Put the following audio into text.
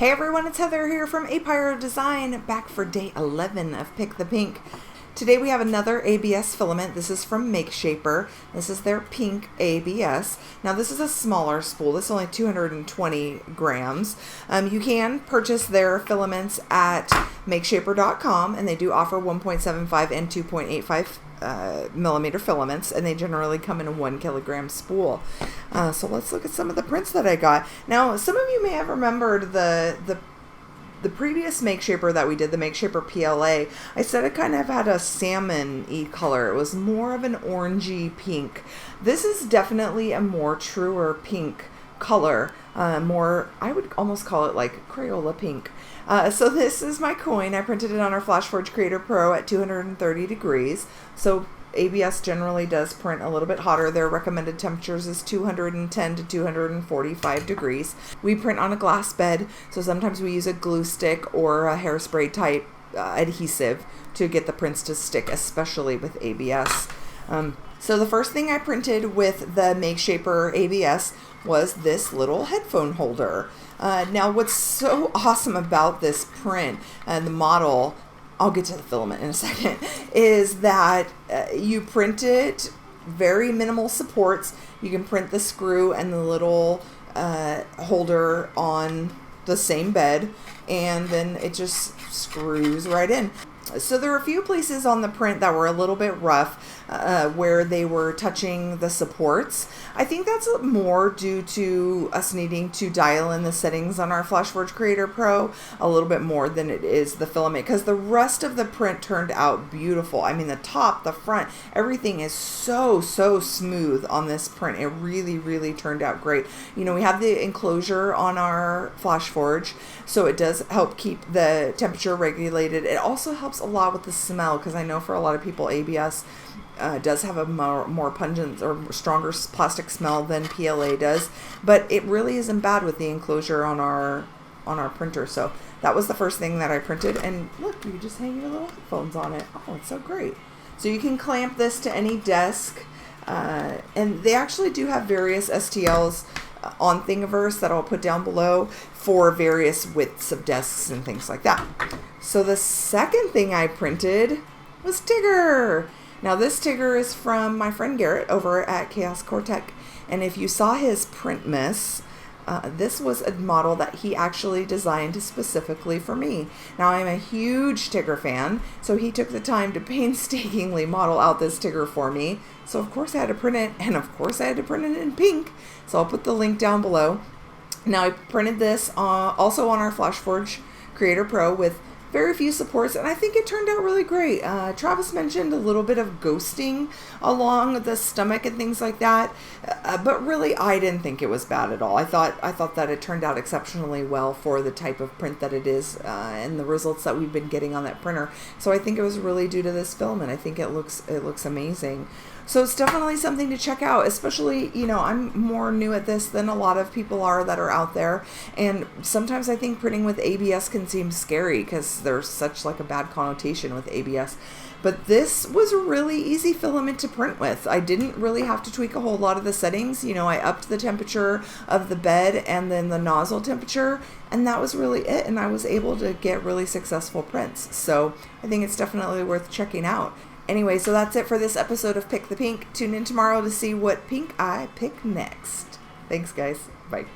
Hey everyone, it's Heather here from Apyrodesign, back for day 11 of Pick the Pink. Today we have another ABS filament. This is from MakeShaper. This is their pink ABS. Now this is a smaller spool. This is only 220 grams. You can purchase their filaments at MakeShaper.com, and they do offer 1.75 and 2.85 millimeter filaments, and they generally come in a 1 kilogram spool. So let's look at some of the prints that I got. Now some of you may have remembered the previous MakeShaper that we did, the MakeShaper PLA. I said it kind of had a salmon-y color. It was more of an orangey pink. This is definitely a more truer pink color. More, I would almost call it like Crayola pink. So this is my coin. I printed it on our FlashForge Creator Pro at 230 degrees. So ABS generally does print a little bit hotter. Their recommended temperatures is 210 to 245 degrees. We print on a glass bed, so sometimes we use a glue stick or a hairspray type adhesive to get the prints to stick, especially with ABS. So the first thing I printed with the MakeShaper ABS was this little headphone holder. Now what's so awesome about this print and the model, I'll get to the filament in a second, is that you print it very minimal supports. You can print the screw and the little holder on the same bed, and then it just screws right in. So there are a few places on the print that were a little bit rough where they were touching the supports. I think that's more due to us needing to dial in the settings on our FlashForge Creator Pro a little bit more than it is the filament, because the rest of the print turned out beautiful. I mean, the top, the front, everything is so smooth on this print. It really turned out great. You know, we have the enclosure on our FlashForge, so it does help keep the temperature regulated. It also helps a lot with the smell, because I know for a lot of people ABS does have a more pungent or stronger plastic smell than PLA does, but it really isn't bad with the enclosure on our printer. So that was the first thing that I printed, and look, you just hang your little headphones on it. Oh, it's so great. So you can clamp this to any desk, and they actually do have various STLs on Thingiverse that I'll put down below for various widths of desks and things like that. So the second thing I printed was Tigger. Now this Tigger is from my friend Garrett over at Chaos Cortec, and if you saw his print miss, this was a model that he actually designed specifically for me. Now I'm a huge Tigger fan, so he took the time to painstakingly model out this Tigger for me. So of course I had to print it, and of course I had to print it in pink. So I'll put the link down below. Now I printed this also on our FlashForge Creator Pro with very few supports, and I think it turned out really great. Travis mentioned a little bit of ghosting along the stomach and things like that, but really I didn't think it was bad at all. I thought that it turned out exceptionally well for the type of print that it is, and the results that we've been getting on that printer. So I think it was really due to this filament. I think it looks amazing. So it's definitely something to check out, especially, you know, I'm more new at this than a lot of people are that are out there. And sometimes I think printing with ABS can seem scary because there's such like a bad connotation with ABS. But this was a really easy filament to print with. I didn't really have to tweak a whole lot of the settings. You know, I upped the temperature of the bed and then the nozzle temperature, and that was really it. And I was able to get really successful prints. So I think it's definitely worth checking out. Anyway, so that's it for this episode of Pick the Pink. Tune in tomorrow to see what pink I pick next. Thanks, guys. Bye.